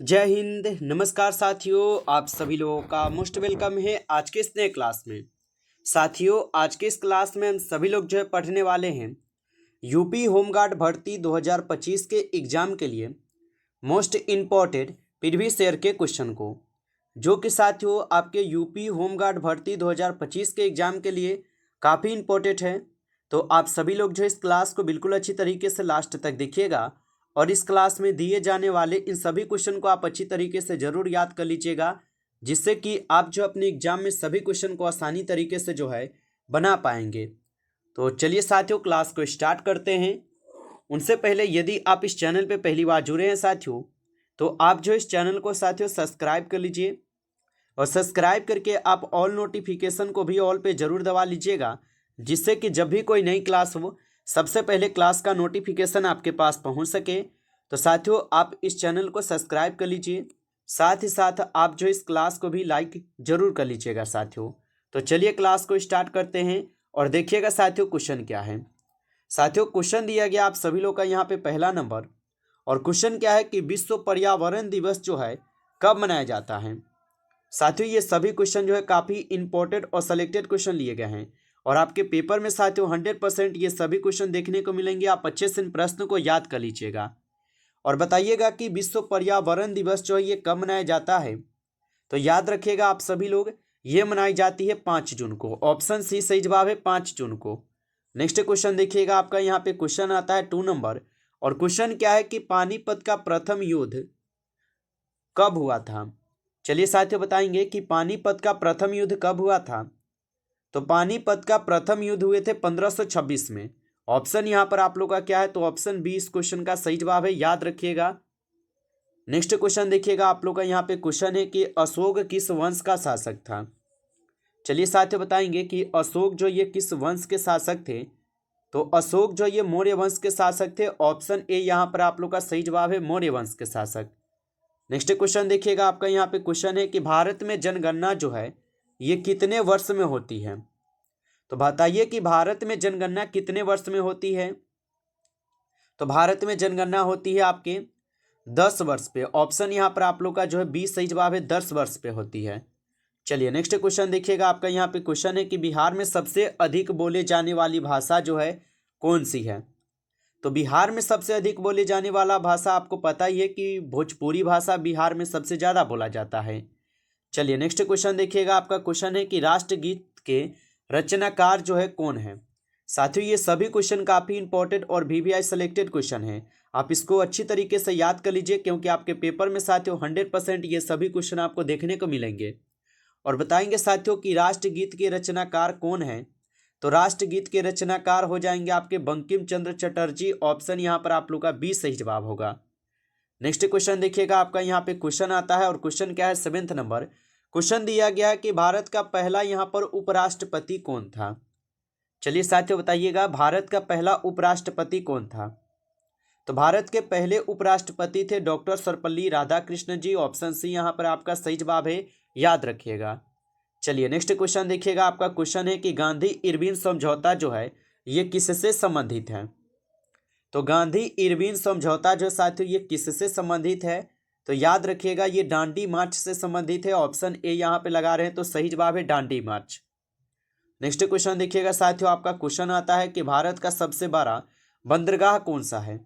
जय हिंद। नमस्कार साथियों, आप सभी लोगों का मोस्ट वेलकम है आज के इस नए क्लास में। साथियों, आज के इस क्लास में हम सभी लोग जो है पढ़ने वाले हैं यूपी होमगार्ड भर्ती 2025 के एग्जाम के लिए मोस्ट इम्पॉर्टेंट प्रीवियस ईयर के क्वेश्चन को, जो कि साथियों आपके यूपी होमगार्ड भर्ती 2025 के एग्जाम के लिए काफ़ी इम्पोर्टेंट है। तो आप सभी लोग जो इस क्लास को बिल्कुल अच्छी तरीके से लास्ट तक देखिएगा और इस क्लास में दिए जाने वाले इन सभी क्वेश्चन को आप अच्छी तरीके से ज़रूर याद कर लीजिएगा, जिससे कि आप जो अपने एग्जाम में सभी क्वेश्चन को आसानी तरीके से जो है बना पाएंगे। तो चलिए साथियों, क्लास को स्टार्ट करते हैं। उनसे पहले यदि आप इस चैनल पे पहली बार जुड़े हैं साथियों, तो आप जो इस चैनल को साथियों सब्सक्राइब कर लीजिए और सब्सक्राइब करके आप ऑल नोटिफिकेशन को भी ऑल पे ज़रूर दबा लीजिएगा, जिससे कि जब भी कोई नई क्लास हो सबसे पहले क्लास का नोटिफिकेशन आपके पास पहुंच सके। तो साथियों, आप इस चैनल को सब्सक्राइब कर लीजिए, साथ ही साथ आप जो इस क्लास को भी लाइक ज़रूर कर लीजिएगा साथियों। तो चलिए क्लास को स्टार्ट करते हैं और देखिएगा साथियों क्वेश्चन क्या है। साथियों, क्वेश्चन दिया गया आप सभी लोग का यहाँ पे पहला नंबर, और क्वेश्चन क्या है कि विश्व पर्यावरण दिवस जो है कब मनाया जाता है। साथियों, ये सभी क्वेश्चन जो है काफ़ी इंपॉर्टेंट और सेलेक्टेड क्वेश्चन लिए गए हैं और आपके पेपर में साथियों 100% ये सभी क्वेश्चन देखने को मिलेंगे। आप अच्छे से इन प्रश्न को याद कर लीजिएगा और बताइएगा कि विश्व पर्यावरण दिवस जो है ये कब मनाया जाता है। तो याद रखिएगा आप सभी लोग, ये मनाई जाती है 5 जून को। ऑप्शन सी सही जवाब है 5 जून को। नेक्स्ट क्वेश्चन देखिएगा, आपका यहाँ पे क्वेश्चन आता है 2 नंबर, और क्वेश्चन क्या है कि पानीपत का प्रथम युद्ध कब हुआ था। चलिए साथियों बताएंगे कि पानीपत का प्रथम युद्ध कब हुआ था। तो पानीपत का प्रथम युद्ध हुए थे 1526 में। ऑप्शन यहाँ पर आप लोग का क्या है, तो ऑप्शन बी इस क्वेश्चन का सही जवाब है, याद रखिएगा। नेक्स्ट क्वेश्चन देखिएगा, आप लोग का यहाँ पे क्वेश्चन है कि अशोक किस वंश का शासक था। चलिए साथियों बताएंगे कि अशोक जो ये किस वंश के शासक थे। तो अशोक जो ये मौर्य वंश के शासक थे। ऑप्शन ए यहाँ पर आप लोग का सही जवाब है, मौर्य वंश के शासक। नेक्स्ट क्वेश्चन देखिएगा, आपका यहाँ पे क्वेश्चन है कि भारत में जनगणना जो है ये कितने वर्ष में होती है। तो बताइए कि भारत में जनगणना कितने वर्ष में होती है। तो भारत में जनगणना होती है आपके 10 वर्ष पे। ऑप्शन यहाँ पर आप लोग का जो है 20 सही जवाब है, 10 वर्ष पे होती है। चलिए नेक्स्ट क्वेश्चन देखिएगा, आपका यहाँ पे क्वेश्चन है कि बिहार में सबसे अधिक बोले जाने वाली भाषा जो है कौन सी है। तो बिहार में सबसे अधिक बोले जाने वाला भाषा आपको पता ही है कि भोजपुरी भाषा बिहार में सबसे ज़्यादा बोला जाता है। चलिए नेक्स्ट क्वेश्चन देखिएगा, आपका क्वेश्चन है कि राष्ट्रगीत के रचनाकार जो है कौन है। साथियों, ये सभी क्वेश्चन काफ़ी इंपॉर्टेंट और वीवीआई सेलेक्टेड क्वेश्चन है। आप इसको अच्छी तरीके से याद कर लीजिए, क्योंकि आपके पेपर में साथियों 100% ये सभी क्वेश्चन आपको देखने को मिलेंगे। और बताएंगे साथियों कि राष्ट्रगीत के रचनाकार कौन है। तो राष्ट्रगीत के रचनाकार हो जाएंगे आपके बंकिम चंद्र चटर्जी। ऑप्शन यहाँ पर आप लोग का बी सही जवाब होगा। नेक्स्ट क्वेश्चन देखिएगा, आपका यहाँ पे क्वेश्चन आता है और क्वेश्चन क्या है 7th नंबर। क्वेश्चन दिया गया है कि भारत का पहला यहाँ पर उपराष्ट्रपति कौन था। चलिए साथियों बताइएगा, भारत का पहला उपराष्ट्रपति कौन था। तो भारत के पहले उपराष्ट्रपति थे डॉक्टर सर्वपल्ली राधाकृष्णन जी। ऑप्शन सी यहाँ पर आपका सही जवाब है, याद रखिएगा। चलिए नेक्स्ट क्वेश्चन देखिएगा, आपका क्वेश्चन है कि गांधी इरविन समझौता जो है ये किससे संबंधित है। तो गांधी इरविन समझौता जो साथियों ये किससे संबंधित है। तो याद रखिएगा, ये डांडी मार्च से संबंधित है। ऑप्शन ए यहाँ पे लगा रहे हैं, तो सही जवाब है डांडी मार्च। नेक्स्ट क्वेश्चन देखिएगा साथियों, आपका क्वेश्चन आता है कि भारत का सबसे बड़ा बंदरगाह कौन सा है।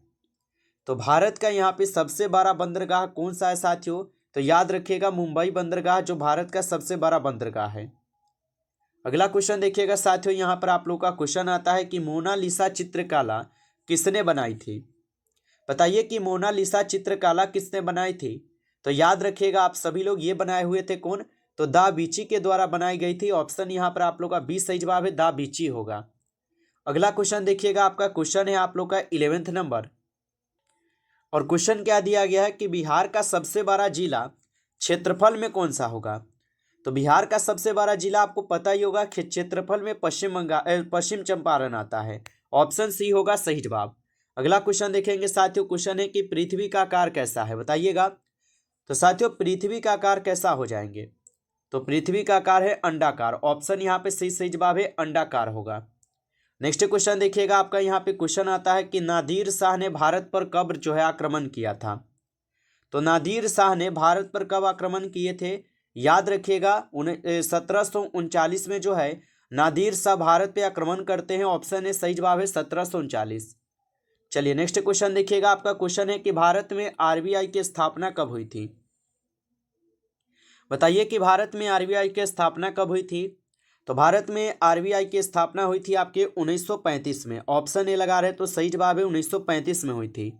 तो भारत का यहाँ पे सबसे बड़ा बंदरगाह कौन सा है साथियों। तो याद रखिएगा, मुंबई बंदरगाह जो भारत का सबसे बड़ा बंदरगाह है। अगला क्वेश्चन देखिएगा साथियों, यहाँ पर आप लोग का क्वेश्चन आता है कि मोनालिसा चित्रकला किसने बनाई थी। बताइए कि मोनालिसा चित्रकला किसने बनाई थी। तो याद रखिएगा आप सभी लोग, ये बनाए हुए थे कौन, तो दा विंची के द्वारा बनाई गई थी। ऑप्शन यहाँ पर आप लोग का 20 सही जवाब है, दा विंची होगा। अगला क्वेश्चन देखिएगा, आपका क्वेश्चन है आप लोग का 11th नंबर, और क्वेश्चन क्या दिया गया है कि बिहार का सबसे बड़ा जिला क्षेत्रफल में कौन सा होगा। तो बिहार का सबसे बड़ा जिला आपको पता ही होगा, क्षेत्रफल में पश्चिम चंपारण आता है। ऑप्शन सी होगा सही जवाब। अगला क्वेश्चन देखेंगे साथियों, क्वेश्चन है कि पृथ्वी का आकार कैसा है, बताइएगा। तो साथियों पृथ्वी का आकार कैसा हो जाएंगे। तो पृथ्वी का आकार है अंडाकार। ऑप्शन यहाँ पे सही जवाब है, अंडाकार होगा। नेक्स्ट क्वेश्चन देखिएगा, आपका यहाँ पे क्वेश्चन आता है कि नादिर शाह ने भारत पर कब जो है आक्रमण किया था। तो नादिर शाह ने भारत पर कब आक्रमण किए थे? याद रखिएगा 1739 में जो है नादिर शाह भारत पे आक्रमण करते हैं। ऑप्शन ए सही जवाब है 1739। चलिए नेक्स्ट क्वेश्चन देखिएगा। आपका क्वेश्चन है कि भारत में आरबीआई की स्थापना कब हुई थी? बताइए कि भारत में आरबीआई की स्थापना कब हुई थी? तो भारत में आरबीआई की स्थापना हुई थी आपके 1935 में। ऑप्शन ए लगा रहे तो सही जवाब है 1935 में हुई थी।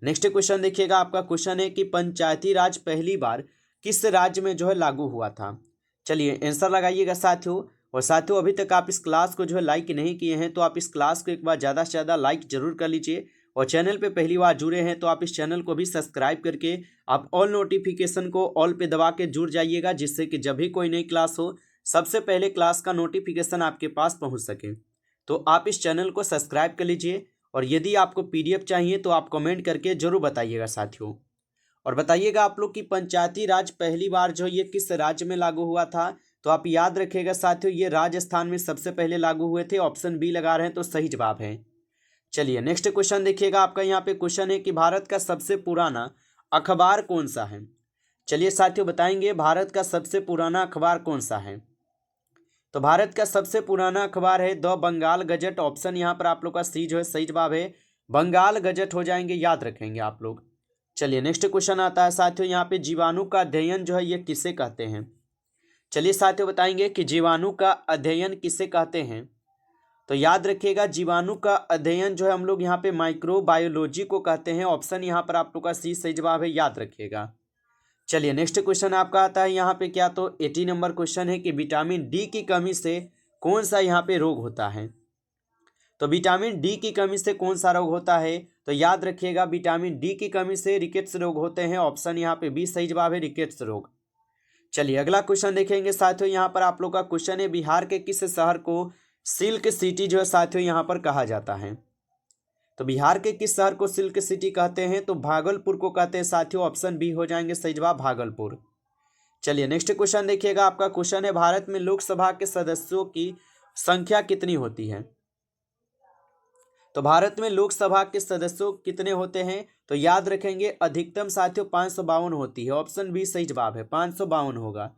नेक्स्ट क्वेश्चन देखिएगा। आपका क्वेश्चन है कि पंचायती राज पहली बार किस राज्य में जो है लागू हुआ था? चलिए आंसर लगाइएगा साथियों। और साथियों अभी तक आप इस क्लास को जो है लाइक नहीं किए हैं तो आप इस क्लास को एक बार ज़्यादा से ज़्यादा लाइक जरूर कर लीजिए। और चैनल पे पहली बार जुड़े हैं तो आप इस चैनल को भी सब्सक्राइब करके आप ऑल नोटिफिकेशन को ऑल पे दबा के जुड़ जाइएगा, जिससे कि जब भी कोई नई क्लास हो सबसे पहले क्लास का नोटिफिकेशन आपके पास पहुंच सके। तो आप इस चैनल को सब्सक्राइब कर लीजिए। और यदि आपको पीडीएफ चाहिए तो आप कमेंट करके जरूर बताइएगा साथियों। और बताइएगा आप लोग कि पंचायती राज पहली बार जो ये किस राज्य में लागू हुआ था? तो आप याद रखिएगा साथियों ये राजस्थान में सबसे पहले लागू हुए थे। ऑप्शन बी लगा रहे हैं तो सही जवाब है। चलिए नेक्स्ट क्वेश्चन देखिएगा। आपका यहाँ पे क्वेश्चन है कि भारत का सबसे पुराना अखबार कौन सा है? चलिए साथियों बताएंगे भारत का सबसे पुराना अखबार कौन सा है। तो भारत का सबसे पुराना अखबार है द बंगाल गजट। ऑप्शन यहाँ पर आप लोग का सी जो है सही जवाब है बंगाल गजट हो जाएंगे, याद रखेंगे आप लोग। चलिए नेक्स्ट क्वेश्चन आता है साथियों यहाँ पे जीवाणु का अध्ययन जो है ये किसे कहते हैं? चलिए साथियों बताएंगे कि जीवाणु का अध्ययन किसे कहते हैं। तो याद रखिएगा जीवाणु का अध्ययन जो है हम लोग यहाँ पे माइक्रोबायोलॉजी को कहते हैं। ऑप्शन यहाँ पर आप लोग का सी सही जवाब है, याद रखिएगा। चलिए नेक्स्ट क्वेश्चन आपका आता है यहाँ पे क्या, तो 80 नंबर क्वेश्चन है कि विटामिन डी की कमी से कौन सा यहाँ पे रोग होता है? तो विटामिन डी की कमी से कौन सा रोग होता है? तो याद रखिएगा विटामिन डी की कमी से रिकेट्स रोग होते हैं। ऑप्शन यहाँ पे बी सही जवाब है रिकेट्स रोग। चलिए अगला क्वेश्चन देखेंगे साथियों। यहाँ पर आप लोग का क्वेश्चन है बिहार के किस शहर को सिल्क सिटी जो है साथियों यहाँ पर कहा जाता है? तो बिहार के किस शहर को सिल्क सिटी कहते हैं? तो भागलपुर को कहते हैं साथियों। ऑप्शन बी हो जाएंगे सही जवाब भागलपुर। चलिए नेक्स्ट क्वेश्चन देखिएगा। आपका क्वेश्चन है भारत में लोकसभा के सदस्यों की संख्या कितनी होती है? तो भारत में लोकसभा के सदस्यों कितने होते हैं? तो याद रखेंगे अधिकतम साथियों 552 होती है। ऑप्शन बी सही जवाब है 552 होगा।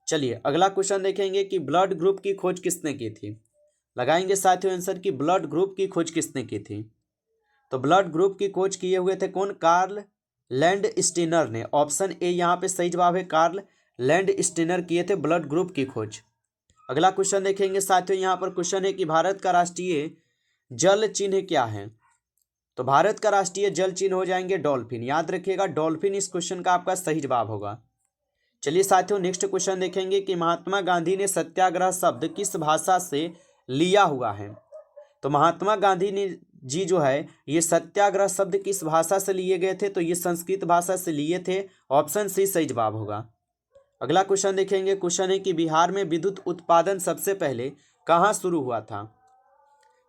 चलिए अगला क्वेश्चन देखेंगे कि ब्लड ग्रुप की खोज किसने की थी? लगाएंगे साथियों आंसर की ब्लड ग्रुप की खोज किसने की थी? तो ब्लड ग्रुप की खोज किए हुए थे कौन? कार्ल लैंड स्टीनर ने। ऑप्शन ए यहाँ पे सही जवाब है कार्ल लैंड स्टीनर किए थे ब्लड ग्रुप की खोज। अगला क्वेश्चन देखेंगे साथियों। यहाँ पर क्वेश्चन है कि भारत का राष्ट्रीय जल चिन्ह क्या है? तो भारत का राष्ट्रीय जल चिन्ह हो जाएंगे डॉल्फिन। याद रखिएगा डॉल्फिन इस क्वेश्चन का आपका सही जवाब होगा। चलिए साथियों नेक्स्ट क्वेश्चन देखेंगे कि महात्मा गांधी ने सत्याग्रह शब्द किस भाषा से लिया हुआ है? तो महात्मा गांधी ने जी जो है ये सत्याग्रह शब्द किस भाषा से लिए गए थे? तो ये संस्कृत भाषा से लिए थे। ऑप्शन सी सही जवाब होगा। अगला क्वेश्चन देखेंगे। क्वेश्चन है कि बिहार में विद्युत उत्पादन सबसे पहले कहाँ शुरू हुआ था?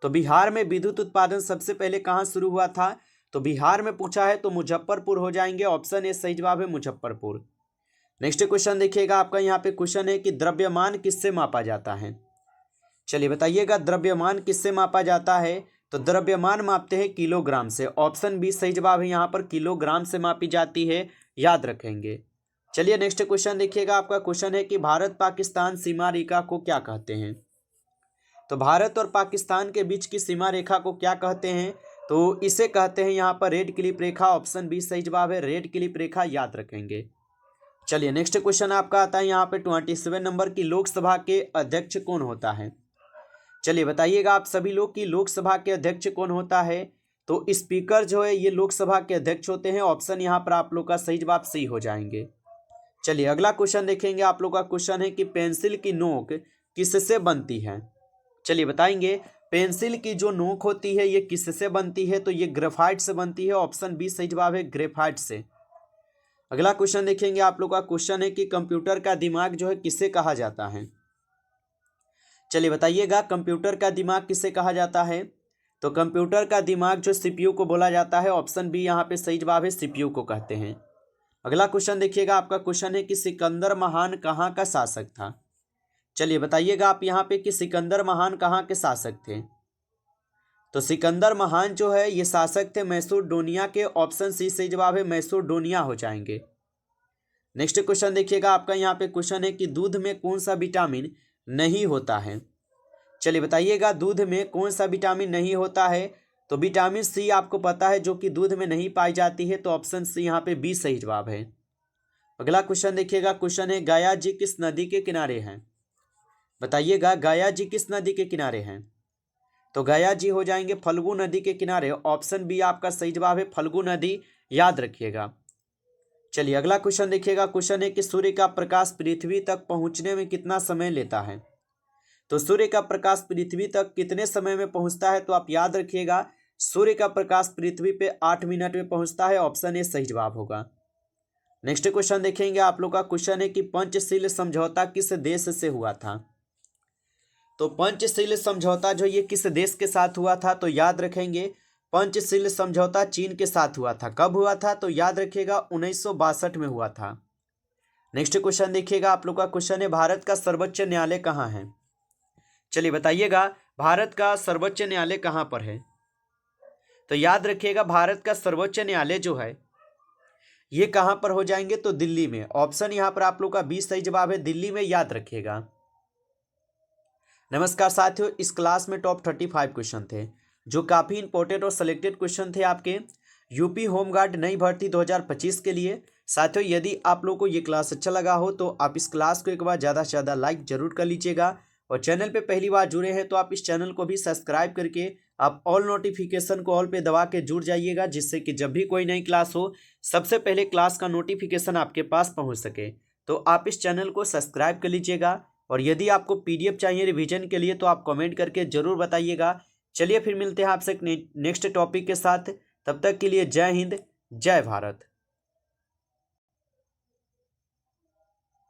तो बिहार में विद्युत उत्पादन सबसे पहले कहाँ शुरू हुआ था? तो बिहार में पूछा है तो मुजफ्फरपुर हो जाएंगे। ऑप्शन ए सही जवाब है मुजफ्फरपुर। नेक्स्ट क्वेश्चन देखिएगा। आपका यहाँ पे क्वेश्चन है कि द्रव्यमान किससे मापा जाता है? चलिए बताइएगा द्रव्यमान किससे मापा जाता है? तो द्रव्यमान मापते हैं किलोग्राम से। ऑप्शन बी सही जवाब है यहाँ पर किलोग्राम से मापी जाती है, याद रखेंगे। चलिए नेक्स्ट क्वेश्चन देखिएगा। आपका क्वेश्चन है कि भारत पाकिस्तान सीमा रेखा को क्या कहते हैं? तो भारत और पाकिस्तान के बीच की सीमा रेखा को क्या कहते हैं? तो इसे कहते हैं यहाँ पर रेड क्लिप रेखा। ऑप्शन बी सही जवाब है रेड क्लिप रेखा, याद रखेंगे। चलिए नेक्स्ट क्वेश्चन आपका आता है यहाँ पे 27 नंबर की लोकसभा के अध्यक्ष कौन होता है? चलिए बताइएगा आप सभी लोग कि लोकसभा के अध्यक्ष कौन होता है? तो स्पीकर जो है ये लोकसभा के अध्यक्ष होते हैं। ऑप्शन यहाँ पर आप लोग का सही जवाब सी हो जाएंगे। चलिए अगला क्वेश्चन देखेंगे। आप लोग का क्वेश्चन है कि पेंसिल की नोक किससे बनती है? चलिए बताएंगे पेंसिल की जो नोक होती है ये किससे बनती है? तो ये ग्रेफाइट से बनती है। ऑप्शन बी सही जवाब है ग्रेफाइट से। अगला क्वेश्चन देखेंगे। आप लोग का क्वेश्चन है कि कंप्यूटर का दिमाग जो है किसे कहा जाता है? चलिए बताइएगा कंप्यूटर का दिमाग किसे कहा जाता है? तो कंप्यूटर का दिमाग जो सीपीयू को बोला जाता है। ऑप्शन बी यहाँ पे सही जवाब है सीपीयू को कहते हैं। अगला क्वेश्चन देखिएगा। आपका क्वेश्चन है कि सिकंदर महान कहाँ का शासक था? चलिए बताइएगा आप यहाँ पे कि सिकंदर महान कहाँ के शासक थे? तो सिकंदर महान जो है ये शासक थे मैसूडोनिया के। ऑप्शन सी सही जवाब है, मैसूडोनिया हो जाएंगे। नेक्स्ट क्वेश्चन देखिएगा आपका, यहाँ पे क्वेश्चन है कि दूध में कौन सा विटामिन नहीं होता है। चलिए बताइएगा, दूध में कौन सा विटामिन नहीं होता है। तो विटामिन सी आपको पता है जो कि दूध में नहीं पाई जाती है, तो ऑप्शन सी यहाँ पे बी सही जवाब है। अगला क्वेश्चन देखिएगा, क्वेश्चन है गया जी किस नदी के किनारे हैं। बताइएगा गया जी किस नदी के किनारे हैं। तो गया जी हो जाएंगे फल्गु नदी के किनारे। ऑप्शन बी आपका सही जवाब है, फल्गु नदी, याद रखिएगा। चलिए अगला क्वेश्चन देखिएगा, क्वेश्चन है कि सूर्य का प्रकाश पृथ्वी तक पहुंचने में कितना समय लेता है। तो सूर्य का प्रकाश पृथ्वी तक कितने समय में पहुंचता है, तो आप याद रखिएगा सूर्य का प्रकाश पृथ्वी पे 8 मिनट में पहुंचता है। ऑप्शन ए सही जवाब होगा। नेक्स्ट क्वेश्चन देखेंगे आप लोग का, क्वेश्चन है कि पंचशील समझौता किस देश से हुआ था। तो पंचशील समझौता जो ये किस देश के साथ हुआ था, तो याद रखेंगे पंचशील समझौता चीन के साथ हुआ था। कब हुआ था, तो याद रखिएगा 1962 में हुआ था। नेक्स्ट क्वेश्चन देखिएगा आप लोग का, क्वेश्चन है भारत का सर्वोच्च न्यायालय कहाँ है। चलिए बताइएगा भारत का सर्वोच्च न्यायालय कहाँ पर है। तो याद रखिएगा भारत का सर्वोच्च न्यायालय जो है ये कहाँ पर हो जाएंगे, तो दिल्ली में। ऑप्शन यहाँ पर आप लोग का 20 सही जवाब है, दिल्ली में, याद रखिएगा। नमस्कार साथियों, इस क्लास में टॉप 35 क्वेश्चन थे जो काफ़ी इंपॉर्टेंट और सिलेक्टेड क्वेश्चन थे आपके यूपी होमगार्ड नई भर्ती 2025 के लिए। साथियों यदि आप लोगों को ये क्लास अच्छा लगा हो तो आप इस क्लास को एक बार ज़्यादा से ज़्यादा लाइक जरूर कर लीजिएगा, और चैनल पे पहली बार जुड़े हैं तो आप इस चैनल को भी सब्सक्राइब करके आप ऑल नोटिफिकेशन को ऑल पे दबा के जुड़ जाइएगा, जिससे कि जब भी कोई नई क्लास हो सबसे पहले क्लास का नोटिफिकेशन आपके पास पहुंच सके। तो आप इस चैनल को सब्सक्राइब कर लीजिएगा, और यदि आपको पीडीएफ चाहिए रिवीजन के लिए तो आप कमेंट करके ज़रूर बताइएगा। चलिए फिर मिलते हैं आपसे नेक्स्ट टॉपिक के साथ, तब तक के लिए जय हिंद, जय भारत।